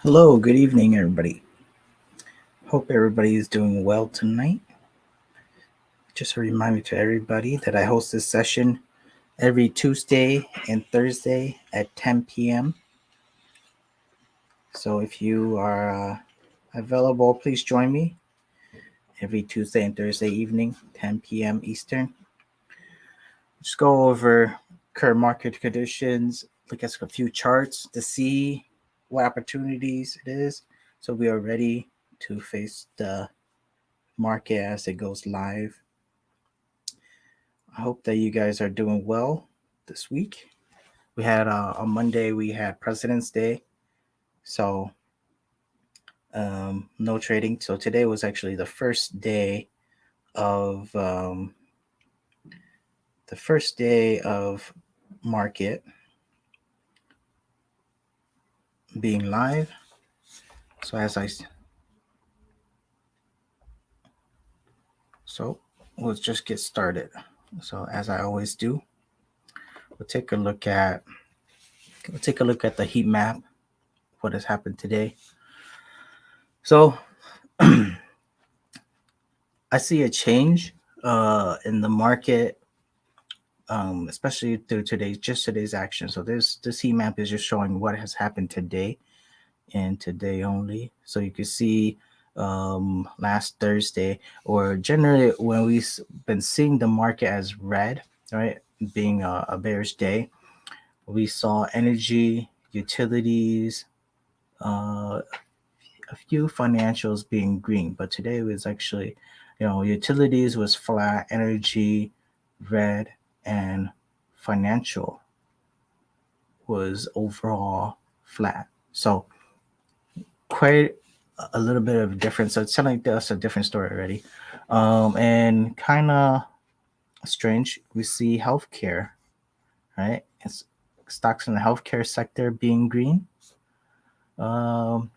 Hello, good evening, everybody. Hope everybody is doing well tonight. Just a reminder to everybody that I host this session every Tuesday and Thursday at 10 p.m. So if you are available, please join me every Tuesday and Thursday evening, 10 p.m. Eastern. Just go over current market conditions, look at a few charts to see what opportunities it is. So we are ready to face the market as it goes live. I hope that you guys are doing well this week. We had on Monday we had President's Day, so no trading. So today was actually of the first day of market being live. So so let's just get started. So as I always do, we'll take a look at the heat map. What has happened today? So I see a change in the market, especially through today's action. So this heat map is just showing what has happened today and today only. So you can see last Thursday, or generally when we've been seeing the market as red, right, being a bearish day, we saw energy, utilities, a few financials being green, but today was actually, utilities was flat, energy red, and financial was overall flat. So quite a little bit of difference. So it's telling like that's a different story already. And kind of strange, we see healthcare, right? It's stocks in the healthcare sector being green. Um,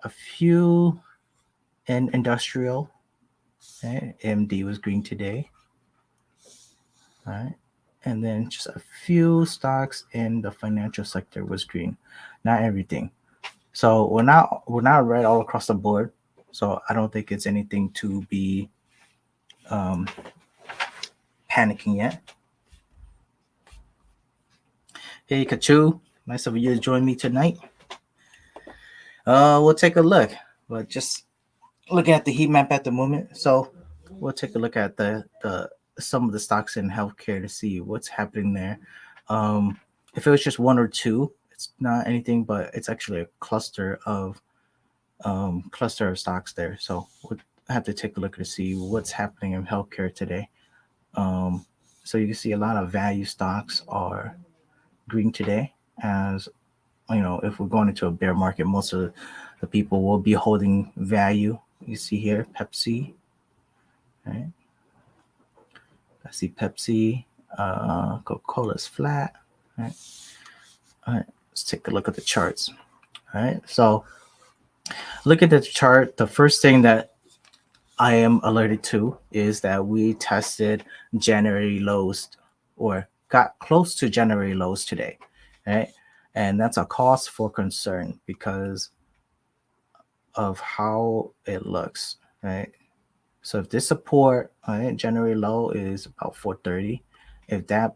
a few in industrial, right? AMD was green today, right? And then just a few stocks in the financial sector was green, not everything. So we're not red all across the board. So I don't think it's anything to be um, panicking yet. Hey Kachu, nice of you to join me tonight. We'll take a look. But just looking at the heat map at the moment. So we'll take a look at the some of the stocks in healthcare to see what's happening there. Um, if it was just one or two, it's not anything, but it's actually a cluster of stocks there. So we'll have to take a look to see what's happening in healthcare today. Um, so you can see a lot of value stocks are green today. As you know, if we're going into a bear market, most of the people will be holding value. You see here, Pepsi, right? I see Pepsi. Coca-Cola's flat. Right? All right. Let's take a look at the charts. All right. So look at the chart. The first thing that I am alerted to is that we tested January lows, or got close to January lows today, right? And that's a cause for concern because of how it looks, right? So if this support, right, January low is about 430. If that,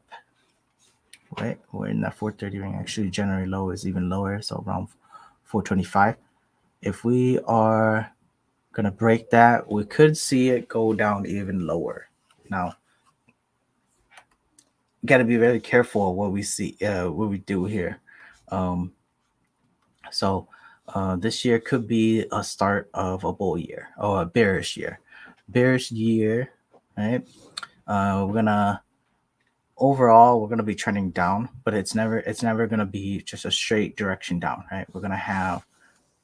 right, we're in that 430 ring. Actually, January low is even lower, so around 425. If we are gonna break that, we could see it go down even lower. Now, got to be very careful what we see, what we do here. Um, so this year could be a start of a bull year or a bearish year. Bearish year, right? We're gonna overall we're gonna be trending down, but it's never gonna be just a straight direction down, right? We're gonna have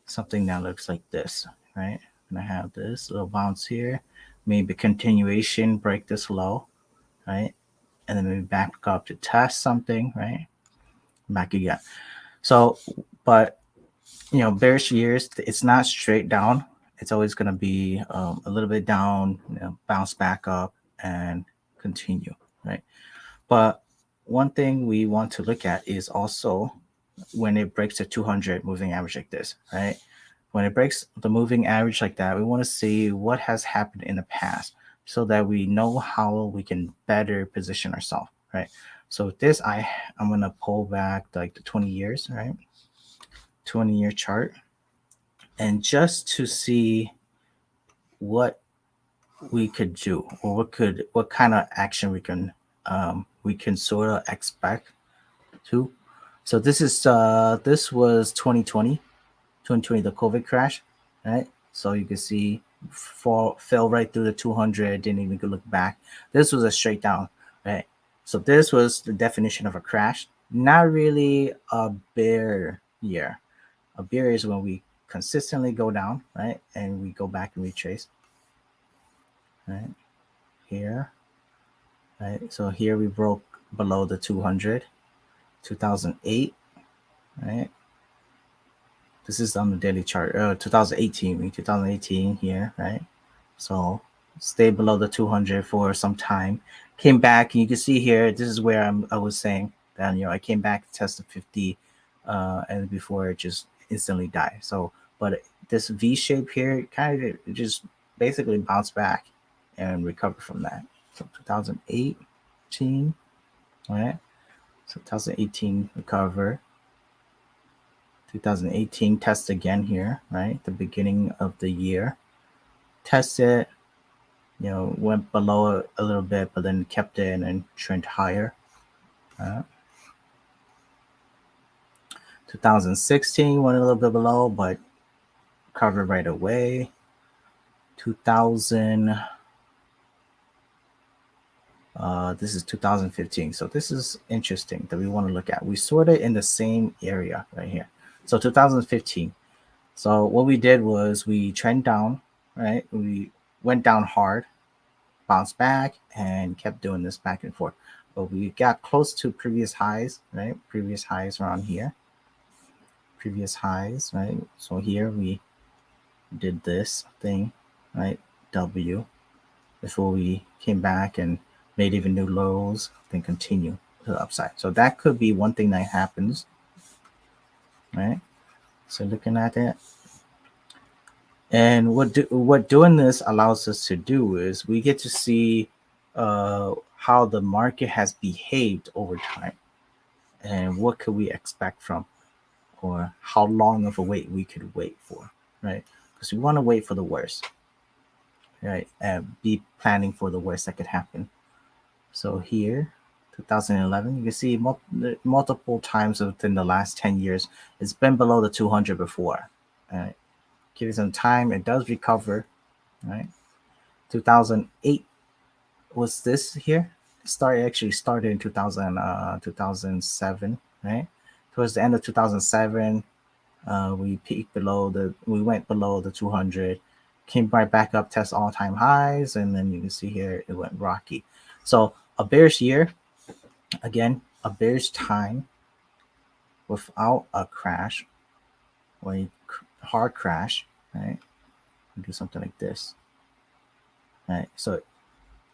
something that looks like this, right? We're gonna have this little bounce here, maybe continuation, break this low, right? And then maybe back up to test something, right? Back again. So, but bearish years, it's not straight down. It's always going to be a little bit down, bounce back up, and continue, right? But one thing we want to look at is also when it breaks the 200 moving average like this, right? When it breaks the moving average like that, we want to see what has happened in the past so that we know how we can better position ourselves, right? So with this, I'm gonna pull back like the 20 years, right? 20-year chart, and just to see what we could do, or what kind of action we can sort of expect to. So this was 2020, the COVID crash, right? So you can see fell right through the 200, didn't even look back. This was a straight down, right? So this was the definition of a crash, not really a bear year. A bear is when we consistently go down, right? And we go back and retrace, right? Here, right? So here we broke below the 200, 2008, right? This is on the daily chart. 2018 here, right? So stay below the 200 for some time. Came back, and you can see here. This is where I was saying that I came back to test the 50, and before it just instantly died. So, but this V shape here kind of just basically bounced back and recovered from that. So 2018, right? So 2018 recover. 2018 test again here, right? The beginning of the year. Test it, went below a little bit, but then kept it and then trend higher. 2016 went a little bit below, but covered right away. 2000, this is 2015. So this is interesting that we want to look at. We sorted in the same area right here. So 2015. So what we did was we trend down, right? We went down hard, bounced back, and kept doing this back and forth. But we got close to previous highs, right? Previous highs around here. Previous highs, right? So here we did this thing, right? W, before we came back and made even new lows, then continue to the upside. So that could be one thing that happens, right? So looking at it, and what doing this allows us to do is we get to see how the market has behaved over time, and what could we expect from, or how long of a wait we could wait for, right? Because we want to wait for the worst, right? And be planning for the worst that could happen. So here, 2011, you can see multiple times within the last 10 years, it's been below the 200 before. Right? Give it some time, it does recover, right? 2008 was this here. Actually started in 2007, right? Towards the end of 2007, we went below the 200, came right back up, test all-time highs, and then you can see here it went rocky. So a bearish year, again, a bearish time without a crash or a hard crash, right? Do something like this, right? So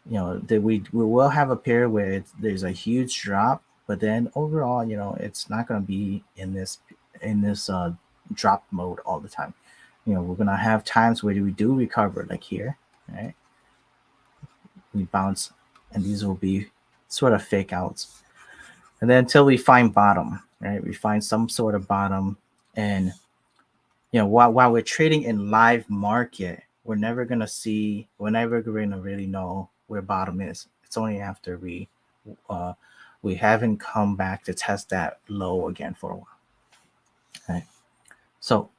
we will have a period where there's a huge drop, but then overall, it's not going to be in this drop mode all the time. We're going to have times where we do recover, like here, right? We bounce, and these will be sort of fake outs, and then until we find bottom, right? We find some sort of bottom, and while we're trading in live market, we're never going to really know where bottom is. It's only after we haven't come back to test that low again for a while. Okay. So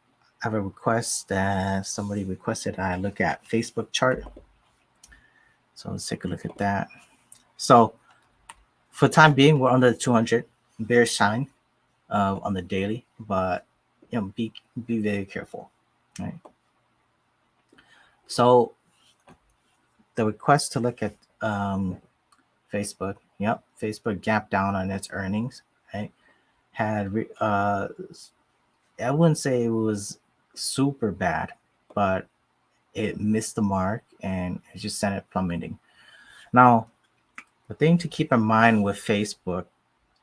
I have a request that somebody requested I look at Facebook chart. So let's take a look at that. So for the time being, we're under the 200 bearish sign on the daily, but be very careful, right? So the request to look at Facebook, Facebook gapped down on its earnings, right? Had I wouldn't say it was super bad, but it missed the mark and it just sent it plummeting. Now, the thing to keep in mind with Facebook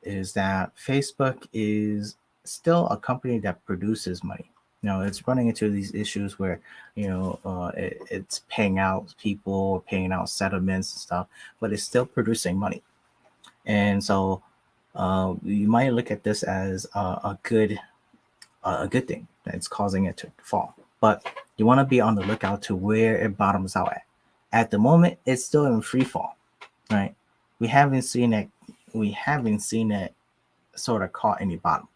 is that Facebook is still a company that produces money. It's running into these issues where it's paying out people, paying out settlements and stuff, but it's still producing money. And so you might look at this as a good thing that it's causing it to fall. But you want to be on the lookout to where it bottoms out at. At the moment, it's still in free fall, right? We haven't seen it. We haven't seen it sort of caught any bottom,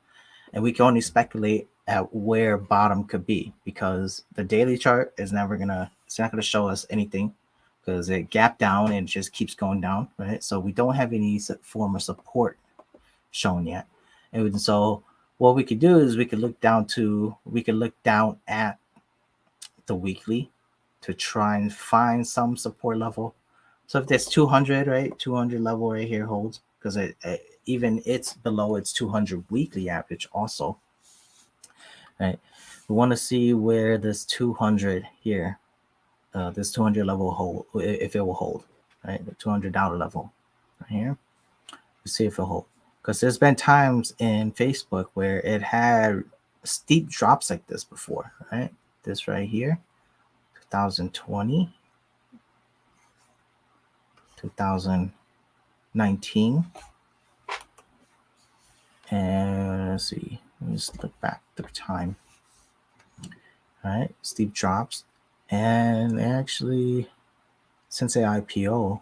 and we can only speculate at where bottom could be because the daily chart is never gonna. It's not gonna show us anything because it gapped down and it just keeps going down, right? So we don't have any form of support shown yet. And so what we could do is we could look down at the weekly to try and find some support level. So if there's 200, right, 200 level right here holds because even it's below its 200 weekly average also, right? We want to see where this 200 here, this 200 level hold, if it will hold, right? The $200 level right here. See if it hold. Because there's been times in Facebook where it had steep drops like this before, right? This right here, 2020, 2019. And let's see, let's look back through time. All right, steep drops. And actually, since the IPO,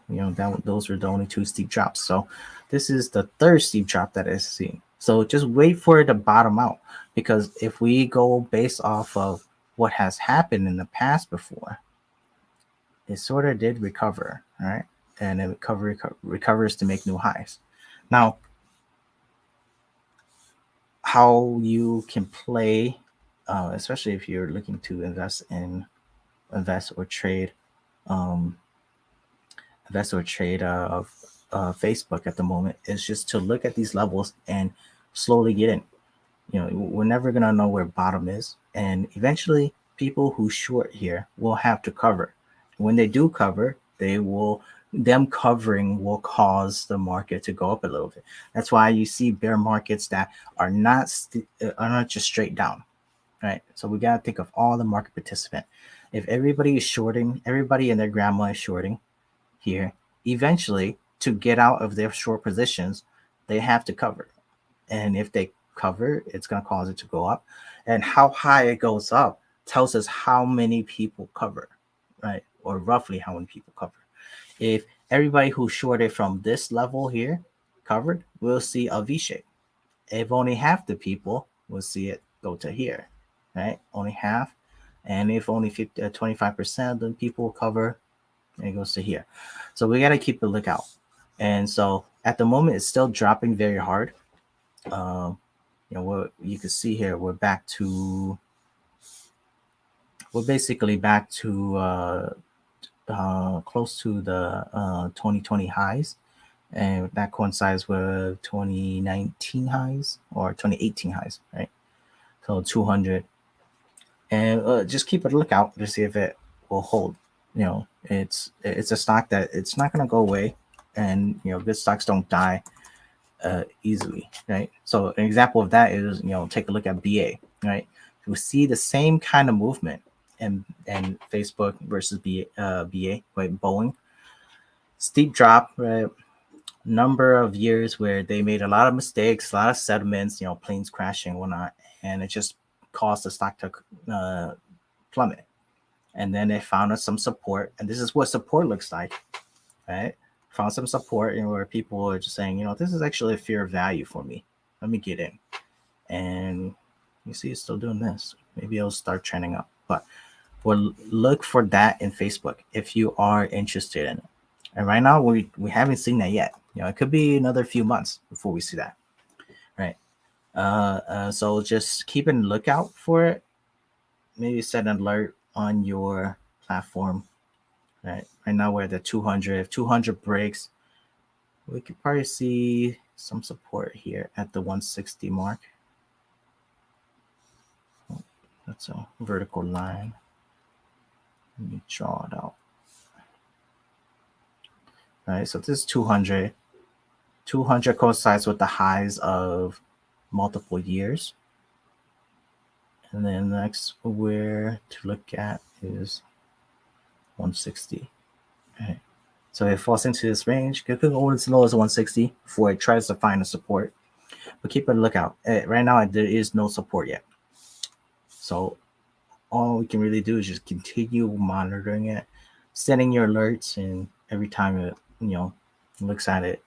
those were the only two steep drops. So this is the third steep drop that I've seen. So just wait for it to bottom out, because if we go based off of what has happened in the past before, it sort of did recover, right? And it recovers to make new highs. Now, how you can play, especially if you're looking to invest or trade of Facebook at the moment, is just to look at these levels and slowly get in. We're never going to know where bottom is. And eventually, people who short here will have to cover. When they do cover, them covering will cause the market to go up a little bit. That's why you see bear markets that are not just straight down, right? So we got to think of all the market participant. If everybody is shorting, everybody and their grandma is shorting here, eventually to get out of their short positions, they have to cover. And if they cover, it's going to cause it to go up. And how high it goes up tells us how many people cover, right? Or roughly how many people cover. If everybody who shorted from this level here covered, we'll see a V shape. If only half the people, we'll see it go to here, right? Only half. And if only 25% of the people cover, it goes to here. So we got to keep a lookout. And so at the moment, it's still dropping very hard. What you can see here, we're basically back to close to the 2020 highs, and that coincides with 2019 highs or 2018 highs, right? So 200, and just keep a lookout to see if it will hold. It's a stock that it's not going to go away, and good stocks don't die easily, right? So an example of that is, take a look at BA, right? We see the same kind of movement and Facebook versus BA, right? Boeing, steep drop, right? Number of years where they made a lot of mistakes, a lot of settlements, planes crashing, whatnot, and it just caused the stock to plummet. And then they found some support, and this is what support looks like, right? Found some support, where people are just saying, this is actually a fair value for me. Let me get in. And you see it's still doing this. Maybe it'll start trending up. But we'll look for that in Facebook if you are interested in it. And right now, we haven't seen that yet. It could be another few months before we see that, right? So just keep a lookout for it. Maybe set an alert on your platform. Right now we're at the 200. If 200 breaks, we could probably see some support here at the 160 mark. Oh, that's a vertical line. Let me draw it out. All right, so this is 200. 200 coincides with the highs of multiple years. And then next where to look at is 160. Okay. So it falls into this range. It could go as low as 160 before it tries to find a support. But keep a lookout. Right now, there is no support yet. So all we can really do is just continue monitoring it, setting your alerts, and every time it looks at it,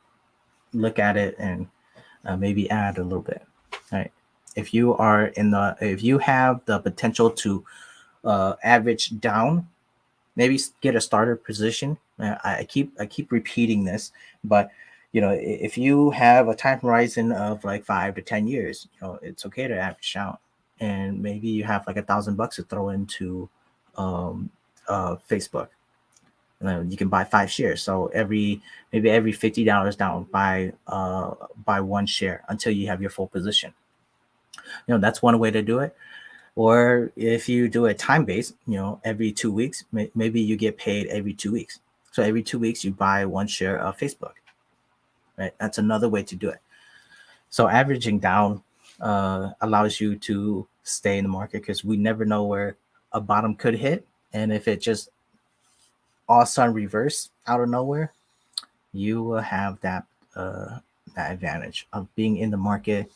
look at it, and maybe add a little bit. All right. If you have the potential to average down, maybe get a starter position. I keep repeating this, but if you have a time horizon of like 5 to 10 years, it's okay to average out, and maybe you have like $1,000 to throw into um, Facebook. And then you can buy 5 shares. So maybe every $50 down, buy one share until you have your full position. That's one way to do it. Or if you do it time based, every 2 weeks, maybe you get paid every 2 weeks. So every 2 weeks, you buy one share of Facebook, right? That's another way to do it. So averaging down allows you to stay in the market because we never know where a bottom could hit. And if it just all of a sudden reverse out of nowhere, you will have that advantage of being in the market.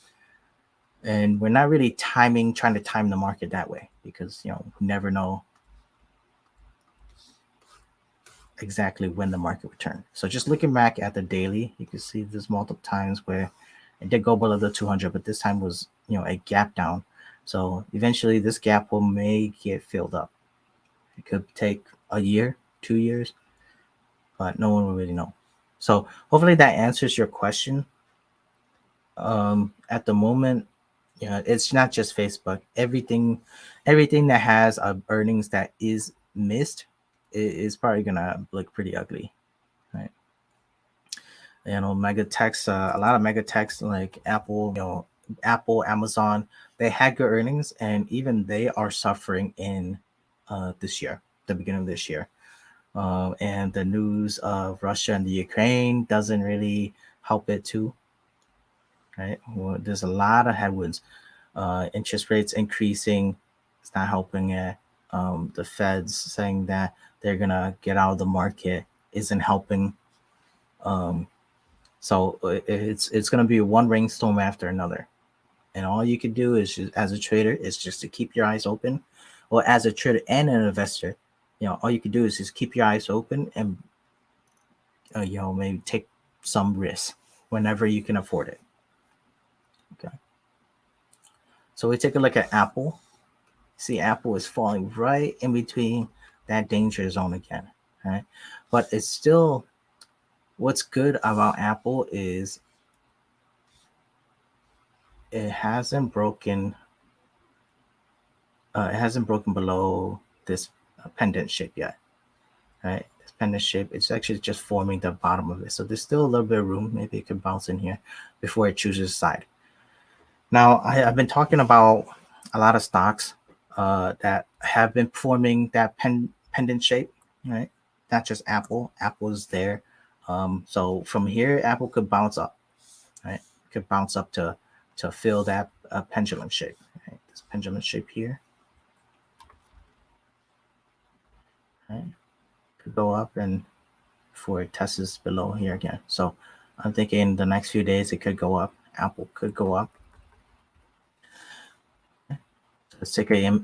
And we're not really trying to time the market that way because we never know exactly when the market would turn. So just looking back at the daily, you can see there's multiple times where it did go below the 200, but this time was a gap down. So eventually this gap may get filled up. It could take a year, 2 years, but no one will really know. So hopefully that answers your question. At the moment, it's not just Facebook. Everything that has earnings that is missed is probably gonna look pretty ugly, right? Mega techs, a lot of mega techs like Apple, Apple, Amazon, they had good earnings, and even they are suffering in this year, the beginning of this year. And the news of Russia and the Ukraine doesn't really help it too, right? Well, there's a lot of headwinds. Interest rates increasing, it's not helping it. The Feds saying that they're gonna get out of the market isn't helping. Um, so it's gonna be one rainstorm after another, and all you can do is as a trader is just to keep your eyes open, or as a trader and an investor, all you can do is just keep your eyes open and maybe take some risk whenever you can afford it. Okay. So we take a look at Apple. See, Apple is falling right in between that danger zone again, right? But it's still, what's good about Apple is it hasn't broken below this pendant shape yet, right? This pendant shape, it's actually just forming the bottom of it. So there's still a little bit of room. Maybe it could bounce in here before it chooses a side. Now, I've been talking about a lot of stocks that have been forming that pendant shape, right? Not just Apple. Apple's there. So from here, Apple could bounce up, right? Could bounce up to fill that pendulum shape. Right? This pendulum shape here, right? Could go up and before it tests below here again. So I'm thinking the next few days it could go up. Apple could go up. Let's take a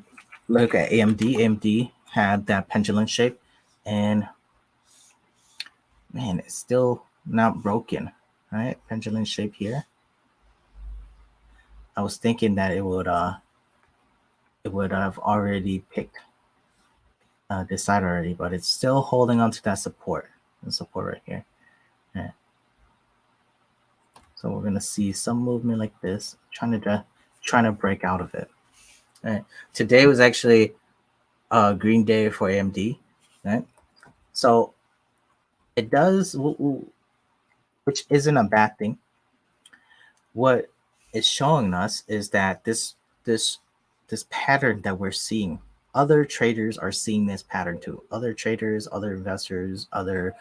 look at AMD. AMD had that pendulum shape, and man, it's still not broken, right? Pendulum shape here. I was thinking that it would have already picked this side already, but it's still holding on to that support. The support right here. Yeah. So we're gonna see some movement like this, trying to break out of it. Right. Today was actually a green day for AMD, right? So it does, which isn't a bad thing. What it's showing us is that this this pattern that we're seeing, other traders are seeing this pattern too. Other traders, other investors, other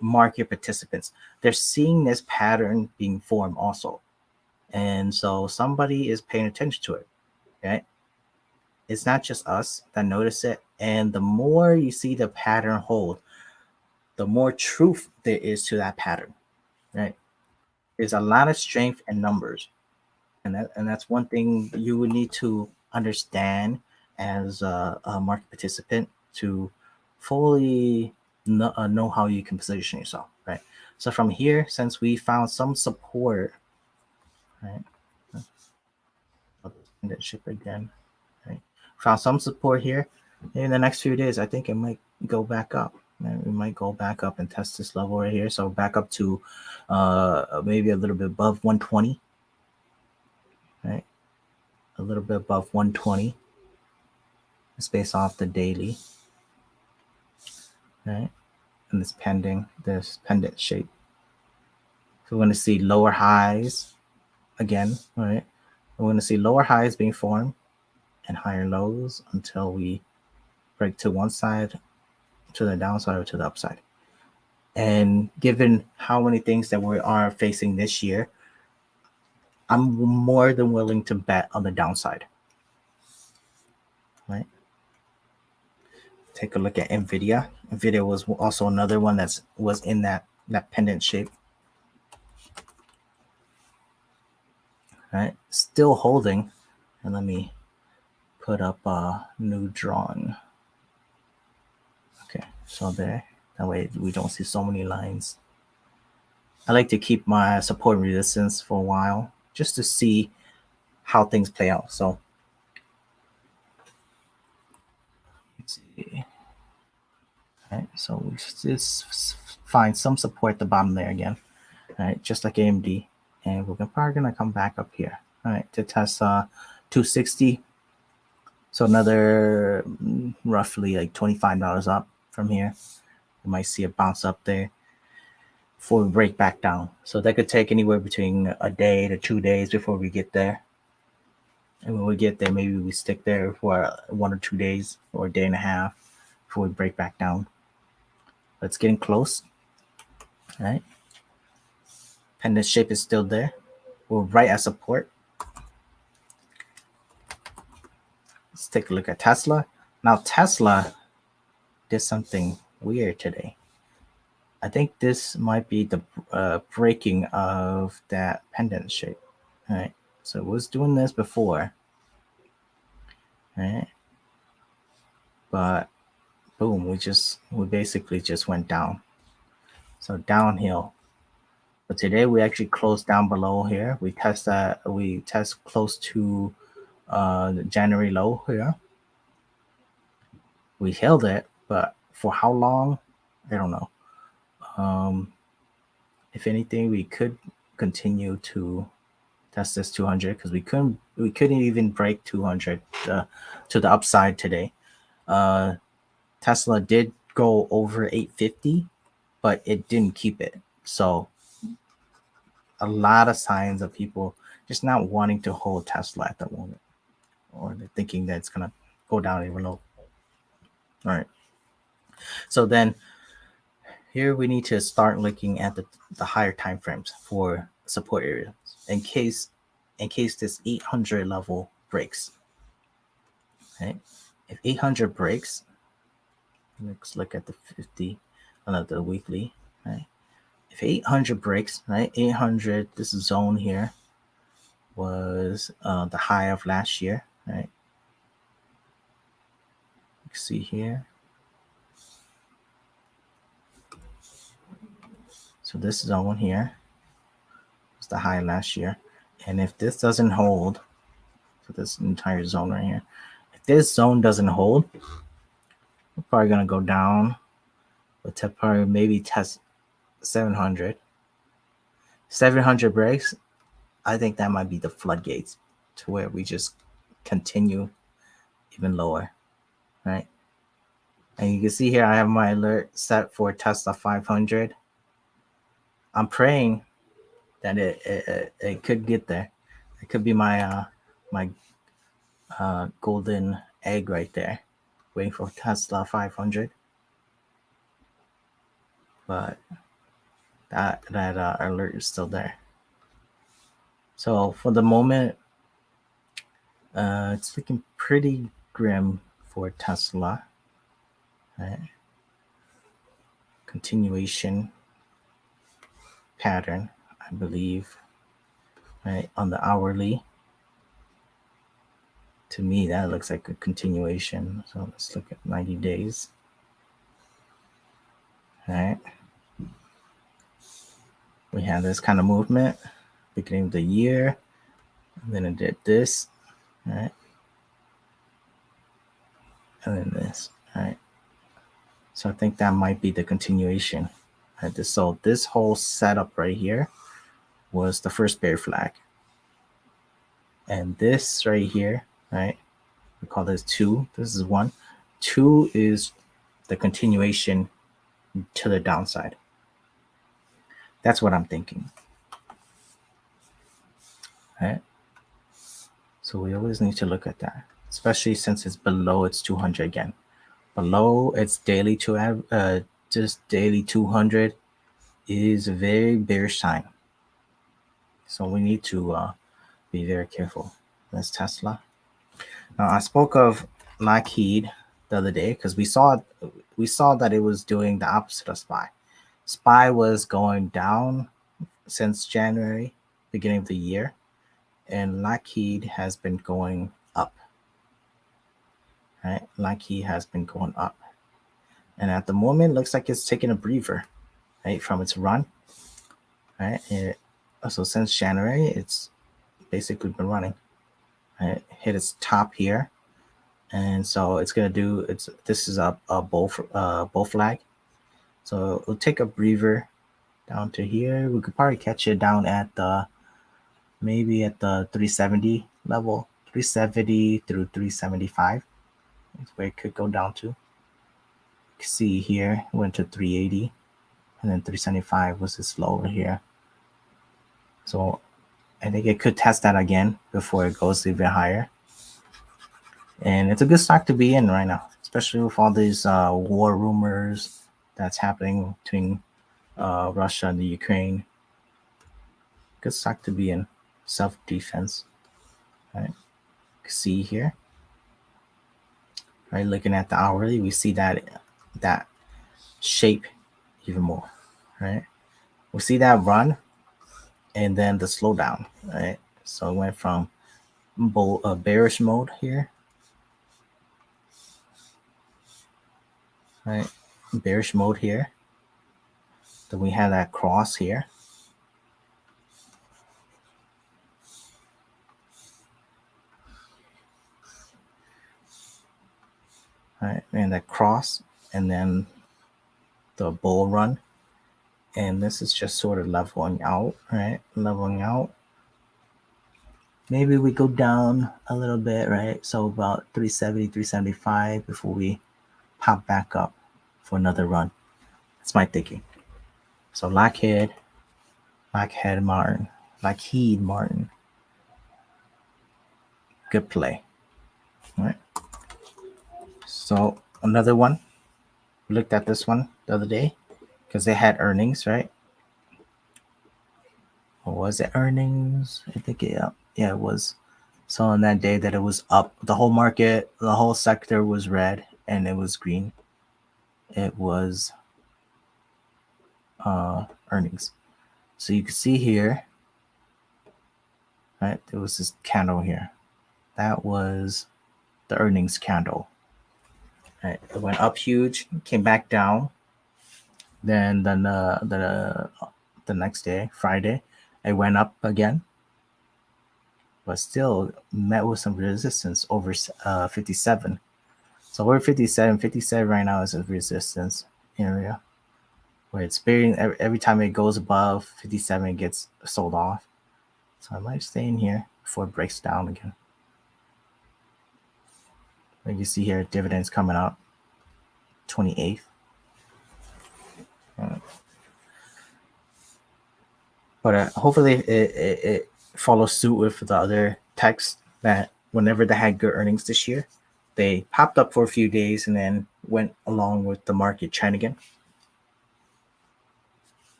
market participants, they're seeing this pattern being formed also. And so somebody is paying attention to it. Okay. It's not just us that notice it. And the more you see the pattern hold, the more truth there is to that pattern. Right. There's a lot of strength in numbers. And that's one thing you would need to understand as a market participant to fully know how you can position yourself, right? So from here, since we found some support, right? I'll that ship again, right? Found some support here. In the next few days, I think it might go back up. Right? We might go back up and test this level right here. So back up to maybe a little bit above 120, right? A little bit above 120. It's based off the daily, right? And this pendant shape. So we're going to see lower highs again, right? We're going to see lower highs being formed and higher lows until we break to one side, to the downside, or to the upside. And given how many things that we are facing this year, I'm more than willing to bet on the downside, right? Take a look at Nvidia. Nvidia was also another one that was in that pendant shape, right? Still holding. And let me put up a new drawing. Okay, so there. That way we don't see so many lines. I like to keep my support and resistance for a while just to see how things play out. So let's see. All right, so we just find some support at the bottom there again. All right, just like AMD. And we're probably gonna come back up here. All right, to test 260. So another roughly like $25 up from here. You might see a bounce up there before we break back down. So that could take anywhere between a day to 2 days before we get there. And when we get there, maybe we stick there for 1 or 2 days or a day and a half before we break back down. But it's getting close. All right. And the shape is still there. We're right at support. Let's take a look at Tesla. Now, Tesla did something weird today. I think this might be the breaking of that pendant shape. All right. So it was doing this before. All right. But boom, we basically just went down. So downhill. But today we actually closed down below here. We test close to the January low here. We held it, but for how long? I don't know. If anything, we could continue to test this 200 because we couldn't even break 200 to the upside today. Tesla did go over 850, but it didn't keep it. So a lot of signs of people just not wanting to hold Tesla at the moment, or they're thinking that it's gonna go down even low. All right. So then here we need to start looking at the higher time frames for support areas in case this 800 level breaks. Right? If 800 breaks, let's look at the 50, the weekly. Right? If 800 breaks, right? 800, this zone here was the high of last year, right? You can see here. So this zone here was the high last year. And if this doesn't hold, so this entire zone right here, if this zone doesn't hold, we're probably going to go down, but to probably maybe test 700. 700 breaks, I think that might be the floodgates to where we just continue even lower, right? And you can see here I have my alert set for Tesla 500. I'm praying that it could get there. It could be my golden egg right there, waiting for Tesla 500. But that alert is still there. So for the moment, it's looking pretty grim for Tesla. Right? Continuation pattern, I believe, right, on the hourly. To me, that looks like a continuation. So let's look at 90 days. All right. We have this kind of movement beginning of the year. And then it did this. All right. And then this. All right. So I think that might be the continuation. Right? So this whole setup right here was the first bear flag. And this right here, right? We call this 2. This is 1. 2 is the continuation to the downside. That's what I'm thinking. Right? So we always need to look at that, especially since it's below its 200 again. Below its daily just daily 200 is a very bearish sign. So we need to be very careful. That's Tesla. Now I spoke of Lockheed the other day because we saw that it was doing the opposite of SPY. SPY was going down since January, beginning of the year, and Lockheed has been going up. Right, Lockheed has been going up, and at the moment, looks like it's taking a breather, right, from its run. Right, so since January, it's basically been running. Right, hit its top here, and so it's gonna do. This is a bull flag, so it'll take a breather down to here. We could probably catch it down at the maybe at the 370 level, 370 through 375 is where it could go down to. You can see here it went to 380, and then 375 was this low over here. So I think it could test that again before it goes even higher. And it's a good stock to be in right now, especially with all these war rumors that's happening between Russia and the Ukraine. Good stock to be in. Self-defense. Right? See here. Right, looking at the hourly, we see that shape even more. Right? We see that run and then the slowdown. Right? So it went from bearish mode here. Right? Bearish mode here. Then we have that cross here. Right, and that cross, and then the bull run, and this is just sort of leveling out, right? Leveling out. Maybe we go down a little bit, right? So about 370, 375 before we pop back up for another run. That's my thinking. So Lockheed Martin. Good play. All right. So another one. We looked at this one the other day because they had earnings, right? Or was it earnings? I think it was. So on that day that it was up, the whole market, the whole sector was red and it was green. It was earnings. So you can see here, right? There was this candle here. That was the earnings candle. Right? It went up huge, came back down. Then the next day, Friday, it went up again, but still met with some resistance over 57. So we're 57. 57 right now is a resistance area where it's bearing every time it goes above 57, it gets sold off. So I might stay in here before it breaks down again. Like you see here, dividends coming out 28th. But hopefully it follows suit with the other techs that whenever they had good earnings this year, they popped up for a few days and then went along with the market trend again.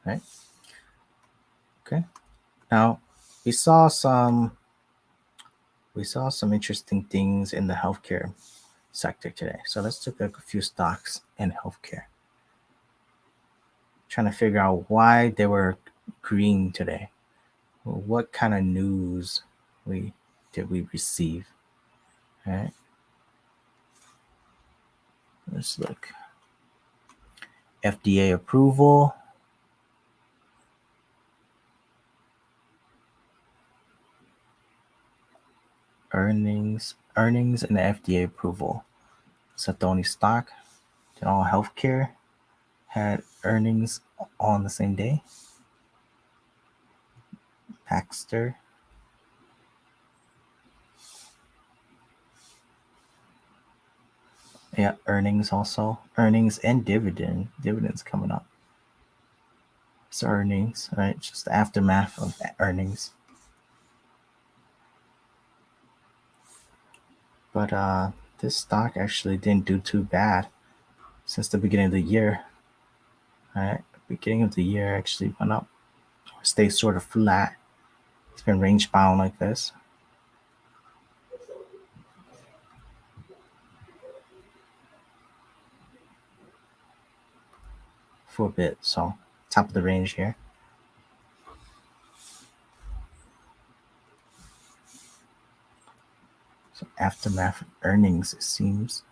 Right? Okay. Now, we saw some interesting things in the healthcare sector today. So let's look at a few stocks in healthcare. Trying to figure out why they were green today. What kind of news did we receive? All right. Let's look. FDA approval. Earnings and the FDA approval. Satoni stock. General Healthcare had earnings on the same day. Baxter. Yeah, earnings also. Earnings and dividends coming up. So earnings, right? Just the aftermath of earnings. But this stock actually didn't do too bad since the beginning of the year. Right? Beginning of the year actually went up. Stayed sort of flat. It's been range bound like this. For a bit. So top of the range here. So aftermath of earnings, it seems.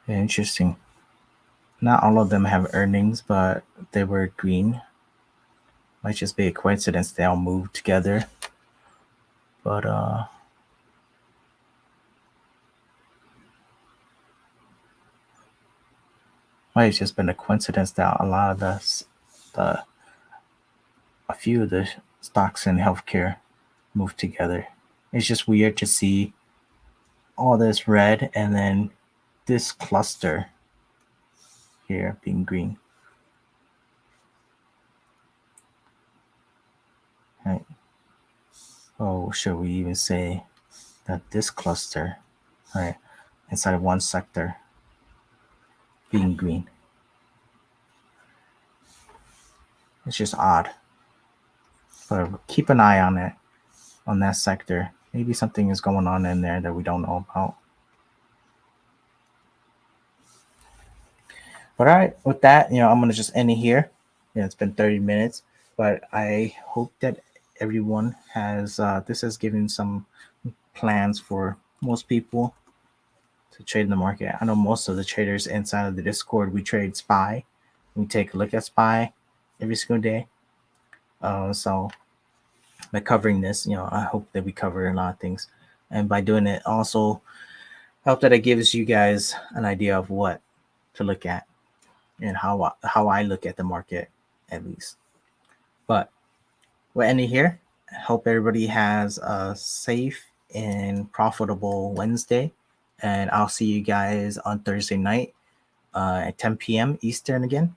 Interesting. Not all of them have earnings, but they were green. Might just be a coincidence they all moved together. But might have just been a coincidence that a lot of a few of the stocks in healthcare moved together. It's just weird to see all this red and then this cluster here being green. Right. Oh, should we even say that this cluster, right, inside of one sector being green? It's just odd. But keep an eye on it, on that sector. Maybe something is going on in there that we don't know about. But all right, with that, I'm gonna just end it here. It's been 30 minutes, but I hope that everyone has this has given some plans for most people to trade in the market. I know most of the traders inside of the Discord, we trade SPY. We take a look at SPY every single day. So by covering this, I hope that we cover a lot of things, and by doing it, also hope that it gives you guys an idea of what to look at and how I look at the market, at least. But we're ending here. Hope everybody has a safe and profitable Wednesday, and I'll see you guys on Thursday night at 10 p.m. Eastern again.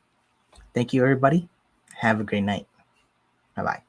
Thank you, everybody. Have a great night. Bye bye.